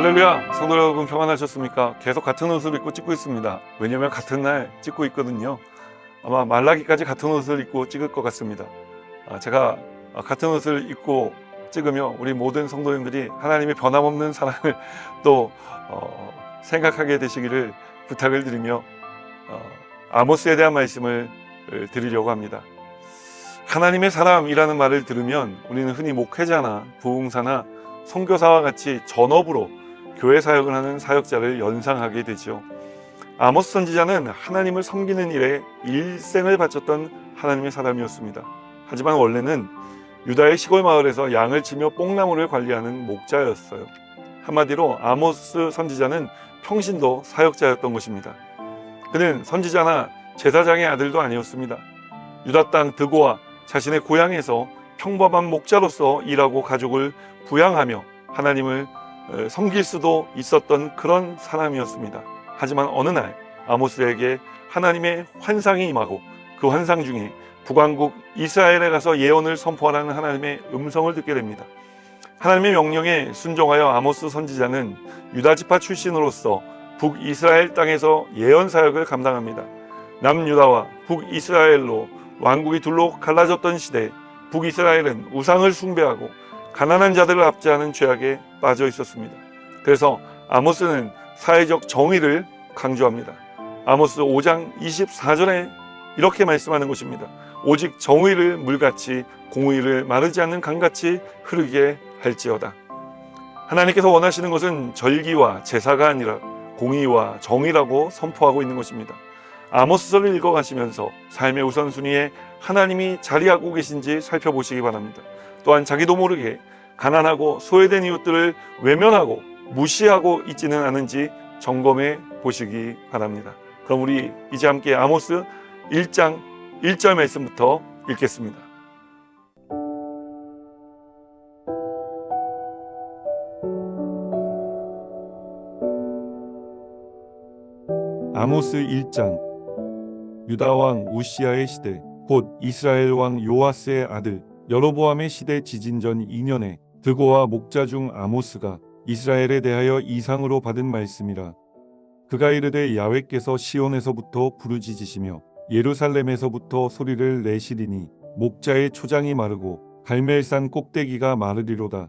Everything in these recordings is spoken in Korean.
할렐루야! 성도 여러분 평안하셨습니까? 계속 같은 옷을 입고 찍고 있습니다. 왜냐면 같은 날 찍고 있거든요. 아마 말라기까지 같은 옷을 입고 찍을 것 같습니다. 제가 같은 옷을 입고 찍으며 우리 모든 성도님들이 하나님의 변함없는 사랑을 또 생각하게 되시기를 부탁을 드리며 아모스에 대한 말씀을 드리려고 합니다. 하나님의 사람이라는 말을 들으면 우리는 흔히 목회자나 부흥사나 선교사와 같이 전업으로 교회 사역을 하는 사역자를 연상하게 되죠. 아모스 선지자는 하나님을 섬기는 일에 일생을 바쳤던 하나님의 사람이었습니다. 하지만 원래는 유다의 시골 마을에서 양을 치며 뽕나무를 관리하는 목자였어요. 한마디로 아모스 선지자는 평신도 사역자였던 것입니다. 그는 선지자나 제사장의 아들도 아니었습니다. 유다 땅 드고와 자신의 고향에서 평범한 목자로서 일하고 가족을 부양하며 하나님을 섬길 수도 있었던 그런 사람이었습니다. 하지만 어느 날 아모스에게 하나님의 환상이 임하고 그 환상 중에 북왕국 이스라엘에 가서 예언을 선포하라는 하나님의 음성을 듣게 됩니다. 하나님의 명령에 순종하여 아모스 선지자는 유다 지파 출신으로서 북이스라엘 땅에서 예언 사역을 감당합니다. 남유다와 북이스라엘로 왕국이 둘로 갈라졌던 시대에 북이스라엘은 우상을 숭배하고 가난한 자들을 압제하는 죄악에 빠져 있었습니다. 그래서 아모스는 사회적 정의를 강조합니다. 아모스 5장 24절에 이렇게 말씀하는 것입니다. 오직 정의를 물같이 공의를 마르지 않는 강같이 흐르게 할지어다. 하나님께서 원하시는 것은 절기와 제사가 아니라 공의와 정의라고 선포하고 있는 것입니다. 아모스서를 읽어가시면서 삶의 우선순위에 하나님이 자리하고 계신지 살펴보시기 바랍니다. 또한 자기도 모르게 가난하고 소외된 이웃들을 외면하고 무시하고 있지는 않은지 점검해 보시기 바랍니다. 그럼 우리 이제 함께 아모스 1장 1절 말씀부터 읽겠습니다. 아모스 1장. 유다 왕 우시아의 시대, 곧 이스라엘 왕 요아스의 아들 여로보암의 시대 지진 전 2년에 드고와 목자 중 아모스가 이스라엘에 대하여 이상으로 받은 말씀이라. 그가 이르되 야훼께서 시온에서부터 부르짖으시며 예루살렘에서부터 소리를 내시리니 목자의 초장이 마르고 갈멜산 꼭대기가 마르리로다.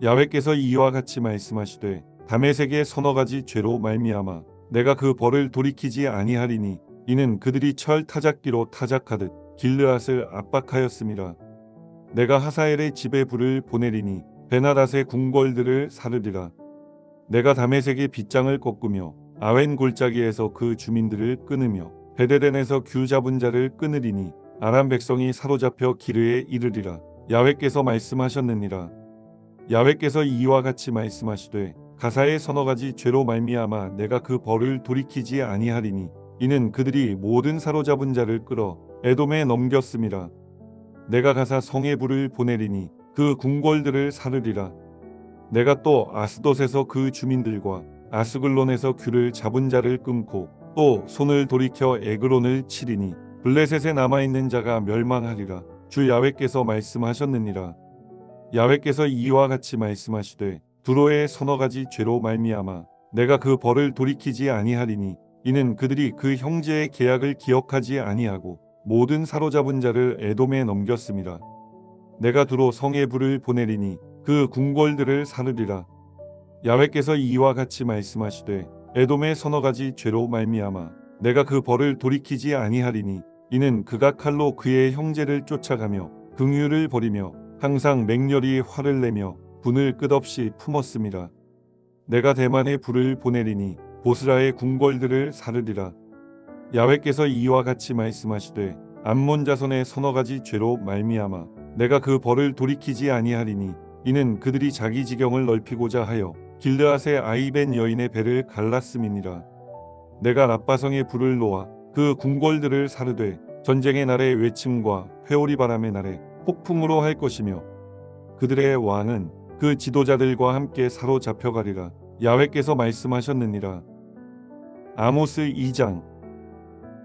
야훼께서 이와 같이 말씀하시되 다메섹의 서너 가지 죄로 말미암아 내가 그 벌을 돌이키지 아니하리니 이는 그들이 철 타작기로 타작하듯 길르앗을 압박하였음이라. 내가 하사엘의 집에 불을 보내리니 베나닷의 궁궐들을 사르리라. 내가 다메섹의 빗장을 꺾으며 아웬 골짜기에서 그 주민들을 끊으며 베데덴에서 규 잡은 자를 끊으리니 아람 백성이 사로잡혀 기르에 이르리라. 야훼께서 말씀하셨느니라. 야훼께서 이와 같이 말씀하시되 가사의 서너 가지 죄로 말미암아 내가 그 벌을 돌이키지 아니하리니 이는 그들이 모든 사로잡은 자를 끌어 에돔에 넘겼음이라. 내가 가사 성에 불을 보내리니 그 궁궐들을 사르리라. 내가 또 아스돗에서 그 주민들과 아스글론에서 규를 잡은 자를 끊고 또 손을 돌이켜 에그론을 치리니 블레셋에 남아있는 자가 멸망하리라. 주 야훼께서 말씀하셨느니라. 야훼께서 이와 같이 말씀하시되 두로의 서너 가지 죄로 말미암아 내가 그 벌을 돌이키지 아니하리니 이는 그들이 그 형제의 계약을 기억하지 아니하고 모든 사로잡은 자를 에돔에 넘겼음이라. 내가 두로 성에 불을 보내리니 그 궁궐들을 사르리라. 야훼께서 이와 같이 말씀하시되 에돔의 서너 가지 죄로 말미암아 내가 그 벌을 돌이키지 아니하리니 이는 그가 칼로 그의 형제를 쫓아가며 긍휼을 버리며 항상 맹렬히 화를 내며 분을 끝없이 품었음이라. 내가 대만에 불을 보내리니 보스라의 궁궐들을 사르리라. 야훼께서 이와 같이 말씀하시되 암몬 자손의 서너 가지 죄로 말미암아 내가 그 벌을 돌이키지 아니하리니 이는 그들이 자기 지경을 넓히고자 하여 길르앗의 아이벤 여인의 배를 갈랐음이니라. 내가 랍바성에 불을 놓아 그 궁궐들을 사르되 전쟁의 날에 외침과 회오리 바람의 날에 폭풍으로 할 것이며 그들의 왕은 그 지도자들과 함께 사로잡혀가리라. 야훼께서 말씀하셨느니라. 아모스 2장.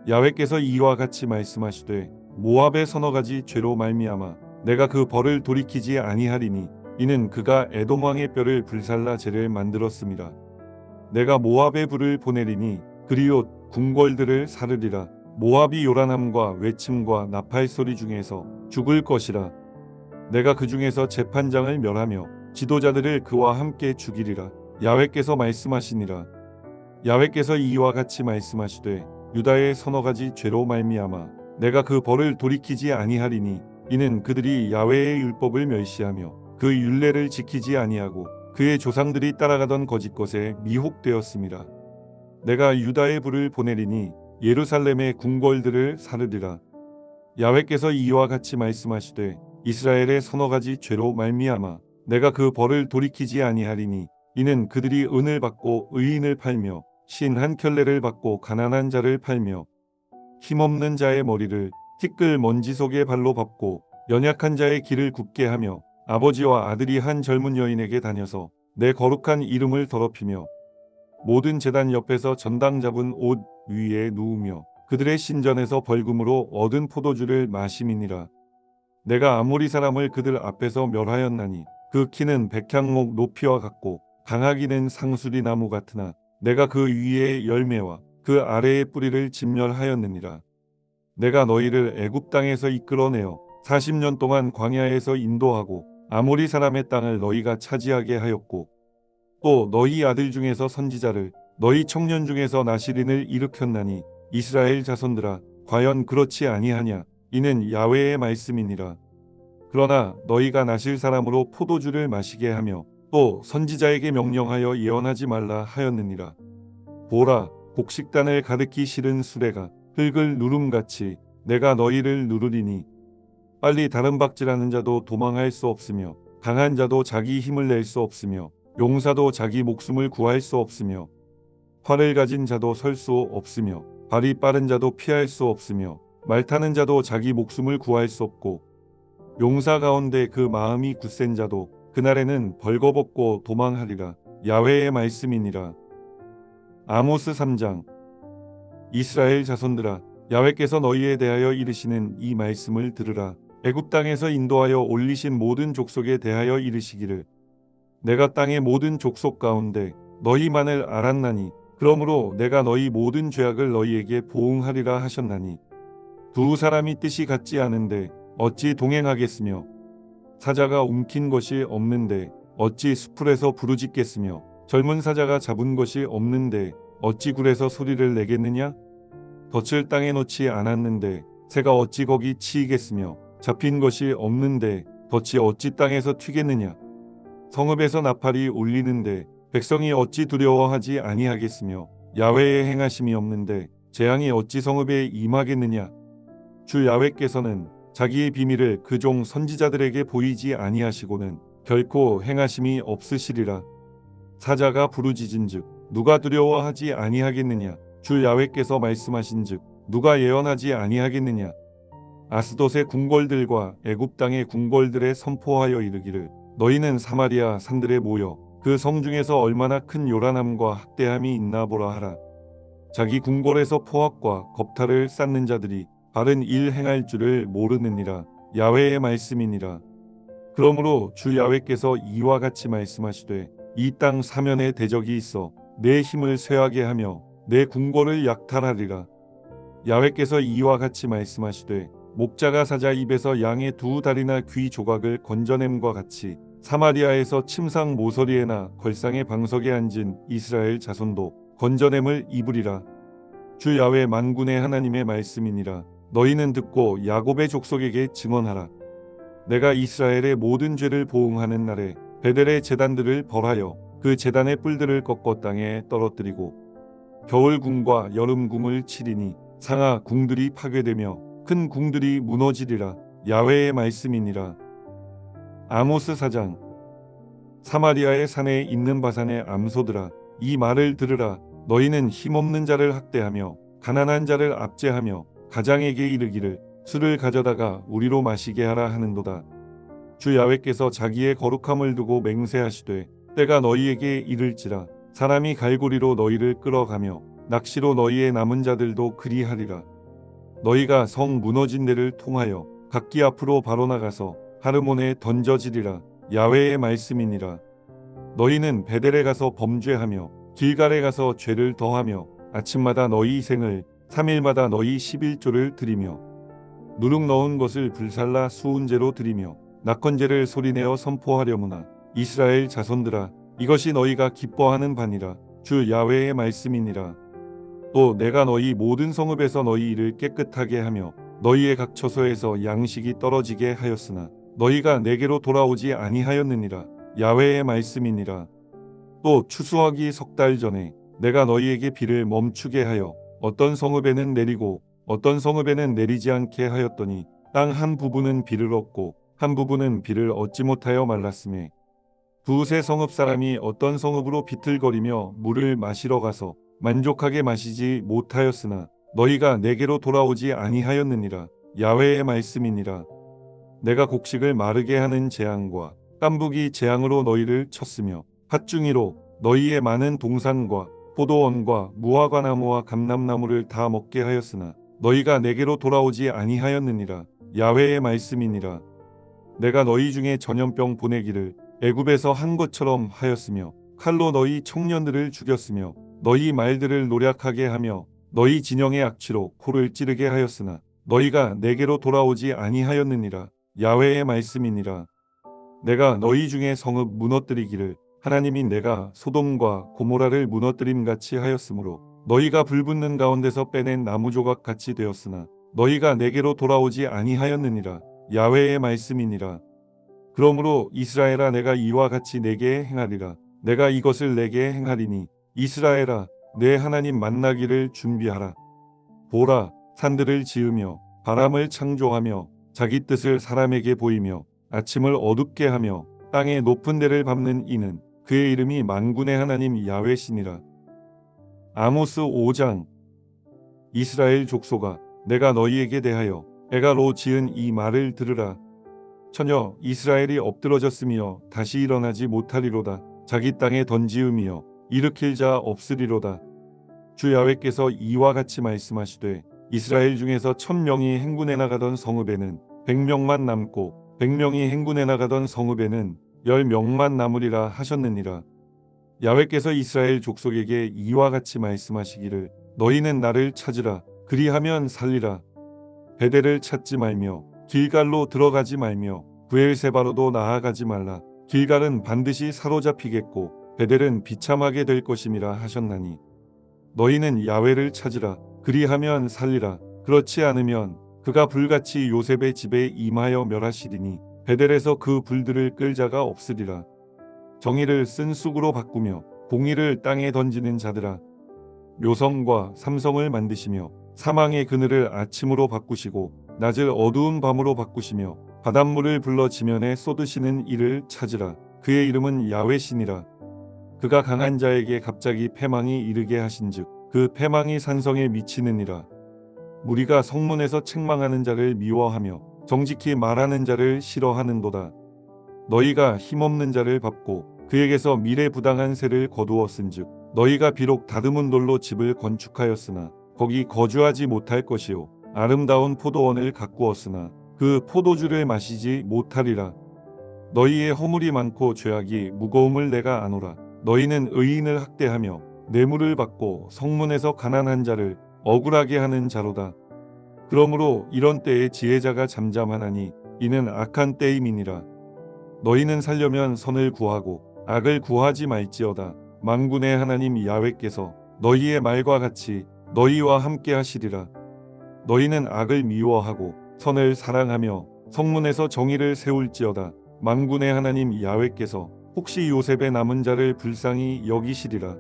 야훼께서 이와 같이 말씀하시되 모압의 서너 가지 죄로 말미암아 내가 그 벌을 돌이키지 아니하리니 이는 그가 에돔 왕의 뼈를 불살라 재를 만들었습니다. 내가 모압에 불을 보내리니 그리옷 궁궐들을 사르리라. 모압이 요란함과 외침과 나팔 소리 중에서 죽을 것이라. 내가 그 중에서 재판장을 멸하며 지도자들을 그와 함께 죽이리라. 야훼께서 말씀하시니라. 야훼께서 이와 같이 말씀하시되 유다의 서너 가지 죄로 말미암아 내가 그 벌을 돌이키지 아니하리니 이는 그들이 야훼의 율법을 멸시하며 그 율례를 지키지 아니하고 그의 조상들이 따라가던 거짓 것에 미혹되었습니다. 내가 유다의 불을 보내리니 예루살렘의 궁궐들을 사르리라. 야훼께서 이와 같이 말씀하시되 이스라엘의 서너 가지 죄로 말미암아 내가 그 벌을 돌이키지 아니하리니 이는 그들이 은을 받고 의인을 팔며 신 한 켤레를 받고 가난한 자를 팔며 힘없는 자의 머리를 티끌 먼지 속의 발로 밟고 연약한 자의 길을 굽게 하며 아버지와 아들이 한 젊은 여인에게 다녀서 내 거룩한 이름을 더럽히며 모든 제단 옆에서 전당 잡은 옷 위에 누우며 그들의 신전에서 벌금으로 얻은 포도주를 마심이니라. 내가 아모리 사람을 그들 앞에서 멸하였나니 그 키는 백향목 높이와 같고 강하기는 상수리 나무 같으나 내가 그 위의 열매와 그 아래의 뿌리를 진멸하였느니라. 내가 너희를 애굽 땅에서 이끌어내어 40년 동안 광야에서 인도하고 아모리 사람의 땅을 너희가 차지하게 하였고 또 너희 아들 중에서 선지자를 너희 청년 중에서 나시린을 일으켰나니 이스라엘 자손들아 과연 그렇지 아니하냐. 이는 야훼의 말씀이니라. 그러나 너희가 나실 사람으로 포도주를 마시게 하며 또 선지자에게 명령하여 예언하지 말라 하였느니라. 보라, 곡식단을 가득히 실은 수레가 흙을 누름같이 내가 너희를 누르리니 빨리 다른 박질하는 자도 도망할 수 없으며 강한 자도 자기 힘을 낼 수 없으며 용사도 자기 목숨을 구할 수 없으며 활을 가진 자도 설 수 없으며 발이 빠른 자도 피할 수 없으며 말 타는 자도 자기 목숨을 구할 수 없고 용사 가운데 그 마음이 굳센 자도 그날에는 벌거벗고 도망하리라. 야훼의 말씀이니라. 아모스 3장. 이스라엘 자손들아 야훼께서 너희에 대하여 이르시는 이 말씀을 들으라. 애굽 땅에서 인도하여 올리신 모든 족속에 대하여 이르시기를 내가 땅의 모든 족속 가운데 너희만을 알았나니 그러므로 내가 너희 모든 죄악을 너희에게 보응하리라 하셨나니 두 사람이 뜻이 같지 않은데 어찌 동행하겠으며 사자가 움킨 것이 없는데 어찌 수풀에서 부르짖겠으며 젊은 사자가 잡은 것이 없는데 어찌 굴에서 소리를 내겠느냐. 덫을 땅에 놓지 않았는데 새가 어찌 거기 치이겠으며 잡힌 것이 없는데 덫이 어찌 땅에서 튀겠느냐. 성읍에서 나팔이 울리는데 백성이 어찌 두려워하지 아니하겠으며 야훼의 행하심이 없는데 재앙이 어찌 성읍에 임하겠느냐. 주 야훼께서는 자기의 비밀을 그 종 선지자들에게 보이지 아니하시고는 결코 행하심이 없으시리라. 사자가 부르짖은즉 누가 두려워하지 아니하겠느냐. 주 야훼께서 말씀하신즉 누가 예언하지 아니하겠느냐. 아스돗의 궁궐들과 애굽 땅의 궁궐들에 선포하여 이르기를 너희는 사마리아 산들에 모여 그 성 중에서 얼마나 큰 요란함과 학대함이 있나 보라 하라. 자기 궁궐에서 포악과 겁탈을 쌓는 자들이 바른 일 행할 줄을 모르느니라. 야훼의 말씀이니라. 그러므로 주 야훼께서 이와 같이 말씀하시되 이 땅 사면에 대적이 있어 내 힘을 쇠하게 하며 내 궁궐을 약탈하리라. 야훼께서 이와 같이 말씀하시되 목자가 사자 입에서 양의 두 다리나 귀 조각을 건져냄과 같이 사마리아에서 침상 모서리에나 걸상의 방석에 앉은 이스라엘 자손도 건져냄을 입으리라. 주 야훼 만군의 하나님의 말씀이니라. 너희는 듣고 야곱의 족속에게 증언하라. 내가 이스라엘의 모든 죄를 보응하는 날에 베델의 제단들을 벌하여 그 제단의 뿔들을 꺾어 땅에 떨어뜨리고 겨울 궁과 여름 궁을 치리니 상하 궁들이 파괴되며 큰 궁들이 무너지리라. 야훼의 말씀이니라. 아모스 4장. 사마리아의 산에 있는 바산의 암소들아 이 말을 들으라. 너희는 힘없는 자를 학대하며 가난한 자를 압제하며 가장에게 이르기를 술을 가져다가 우리로 마시게 하라 하는도다. 주 야훼께서 자기의 거룩함을 두고 맹세하시되 때가 너희에게 이를지라. 사람이 갈고리로 너희를 끌어가며 낚시로 너희의 남은 자들도 그리하리라. 너희가 성 무너진 데를 통하여 각기 앞으로 바로 나가서 하르몬에 던져지리라. 야훼의 말씀이니라. 너희는 베델에 가서 범죄하며 길갈에 가서 죄를 더하며 아침마다 너희 희생을 3일마다 너희 11조를 드리며 누룩 넣은 것을 불살라 수은제로 드리며 낙헌제를 소리내어 선포하려무나 이스라엘 자손들아 이것이 너희가 기뻐하는 바니라. 주 야훼의 말씀이니라. 또 내가 너희 모든 성읍에서 너희 일을 깨끗하게 하며 너희의 각 처소에서 양식이 떨어지게 하였으나 너희가 내게로 돌아오지 아니하였느니라. 야훼의 말씀이니라. 또 추수하기 석 달 전에 내가 너희에게 비를 멈추게 하여 어떤 성읍에는 내리고 어떤 성읍에는 내리지 않게 하였더니 땅 한 부분은 비를 얻고 한 부분은 비를 얻지 못하여 말랐으며 두세 성읍 사람이 어떤 성읍으로 비틀거리며 물을 마시러 가서 만족하게 마시지 못하였으나 너희가 내게로 돌아오지 아니하였느니라. 야훼의 말씀이니라. 내가 곡식을 마르게 하는 재앙과 깐부기 재앙으로 너희를 쳤으며 팥중이로 너희의 많은 동산과 포도원과 무화과나무와 감람나무를 다 먹게 하였으나 너희가 내게로 돌아오지 아니하였느니라. 야훼의 말씀이니라. 내가 너희 중에 전염병 보내기를 애굽에서 한 것처럼 하였으며 칼로 너희 청년들을 죽였으며 너희 말들을 노략하게 하며 너희 진영의 악취로 코를 찌르게 하였으나 너희가 내게로 돌아오지 아니하였느니라. 야훼의 말씀이니라. 내가 너희 중에 성읍 무너뜨리기를 하나님이 내가 소돔과 고모라를 무너뜨림같이 하였으므로 너희가 불붙는 가운데서 빼낸 나무 조각 같이 되었으나 너희가 내게로 돌아오지 아니하였느니라. 야훼의 말씀이니라. 그러므로 이스라엘아 내가 이와 같이 내게 행하리라. 내가 이것을 내게 행하리니 이스라엘아 내 하나님 만나기를 준비하라. 보라 산들을 지으며 바람을 창조하며 자기 뜻을 사람에게 보이며 아침을 어둡게 하며 땅의 높은 데를 밟는 이는 그의 이름이 만군의 하나님 야훼시니라. 아모스 5장. 이스라엘 족속아 내가 너희에게 대하여 애가로 지은 이 말을 들으라. 처녀 이스라엘이 엎드러졌으며 다시 일어나지 못하리로다. 자기 땅에 던지음이여 일으킬 자 없으리로다. 주 야훼께서 이와 같이 말씀하시되 이스라엘 중에서 1000명이 행군해 나가던 성읍에는 100명만 남고 100명이 행군해 나가던 성읍에는 10명만 남으리라 하셨느니라. 야훼께서 이스라엘 족속에게 이와 같이 말씀하시기를 너희는 나를 찾으라. 그리하면 살리라. 베델을 찾지 말며 길갈로 들어가지 말며 브엘세바로도 나아가지 말라. 길갈은 반드시 사로잡히겠고 베델은 비참하게 될 것임이라 하셨나니 너희는 야훼를 찾으라. 그리하면 살리라. 그렇지 않으면 그가 불같이 요셉의 집에 임하여 멸하시리니 베델에서 그 불들을 끌 자가 없으리라. 정의를 쓴 쑥으로 바꾸며 공의를 땅에 던지는 자들아 묘성과 삼성을 만드시며 사망의 그늘을 아침으로 바꾸시고 낮을 어두운 밤으로 바꾸시며 바닷물을 불러 지면에 쏟으시는 이를 찾으라. 그의 이름은 야훼시니라. 그가 강한 자에게 갑자기 패망이 이르게 하신즉 그 패망이 산성에 미치느니라. 무리가 성문에서 책망하는 자를 미워하며 정직히 말하는 자를 싫어하는도다. 너희가 힘없는 자를 밟고 그에게서 미래부당한 세를 거두었은즉 너희가 비록 다듬은 돌로 집을 건축하였으나 거기 거주하지 못할 것이요 아름다운 포도원을 가꾸었으나 그 포도주를 마시지 못하리라. 너희의 허물이 많고 죄악이 무거움을 내가 아노라. 너희는 의인을 학대하며 뇌물을 받고 성문에서 가난한 자를 억울하게 하는 자로다. 그러므로 이런 때에 지혜자가 잠잠하나니 이는 악한 때임이니라. 너희는 살려면 선을 구하고 악을 구하지 말지어다. 만군의 하나님 야훼께서 너희의 말과 같이 너희와 함께 하시리라. 너희는 악을 미워하고 선을 사랑하며 성문에서 정의를 세울지어다. 만군의 하나님 야훼께서 혹시 요셉의 남은 자를 불쌍히 여기시리라.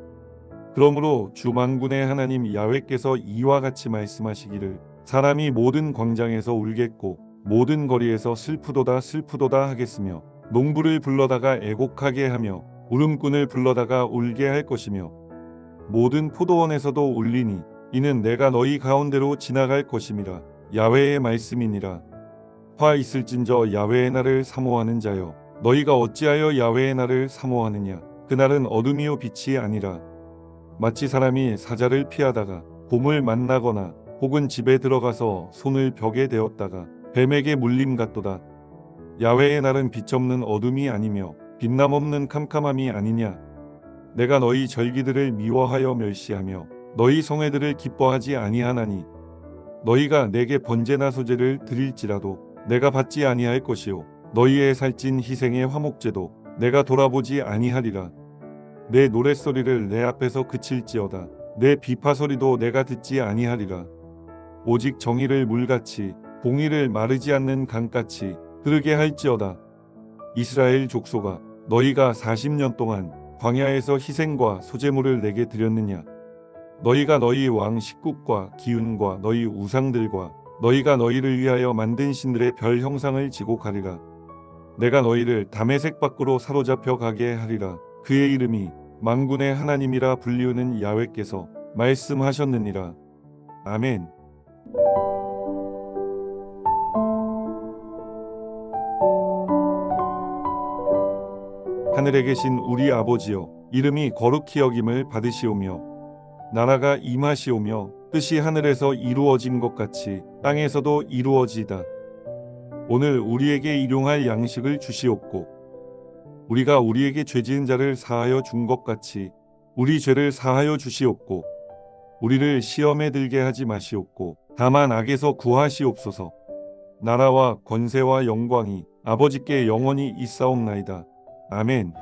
그러므로 주 만군의 하나님 야훼께서 이와 같이 말씀하시기를 사람이 모든 광장에서 울겠고 모든 거리에서 슬프도다 슬프도다 하겠으며 농부를 불러다가 애곡하게 하며 울음꾼을 불러다가 울게 할 것이며 모든 포도원에서도 울리니 이는 내가 너희 가운데로 지나갈 것임이라. 야훼의 말씀이니라. 화 있을진저 야훼의 날을 사모하는 자여 너희가 어찌하여 야훼의 날을 사모하느냐. 그날은 어둠이요 빛이 아니라 마치 사람이 사자를 피하다가 곰을 만나거나 혹은 집에 들어가서 손을 벽에 대었다가 뱀에게 물림 같도다. 야훼의 날은 빛 없는 어둠이 아니며 빛남 없는 캄캄함이 아니냐. 내가 너희 절기들을 미워하여 멸시하며 너희 성회들을 기뻐하지 아니하나니 너희가 내게 번제나 소제를 드릴지라도 내가 받지 아니할 것이요 너희의 살찐 희생의 화목제도 내가 돌아보지 아니하리라. 내 노랫소리를 내 앞에서 그칠지어다. 내 비파소리도 내가 듣지 아니하리라. 오직 정의를 물같이 공의를 마르지 않는 강같이 흐르게 할지어다. 이스라엘 족속아, 너희가 40년 동안 광야에서 희생과 소제물을 내게 드렸느냐? 너희가 너희 왕 식국과 기운과 너희 우상들과 너희가 너희를 위하여 만든 신들의 별 형상을 지고 가리라. 내가 너희를 다메섹 밖으로 사로잡혀 가게 하리라. 그의 이름이 만군의 하나님이라 불리우는 야훼께서 말씀하셨느니라. 아멘. 하늘에 계신 우리 아버지여, 이름이 거룩히 여김을 받으시오며 나라가 임하시오며 뜻이 하늘에서 이루어진 것 같이 땅에서도 이루어지이다. 오늘 우리에게 일용할 양식을 주시옵고 우리가 우리에게 죄지은 자를 사하여 준 것 같이 우리 죄를 사하여 주시옵고 우리를 시험에 들게 하지 마시옵고 다만 악에서 구하시옵소서. 나라와 권세와 영광이 아버지께 영원히 있사옵나이다. 아멘.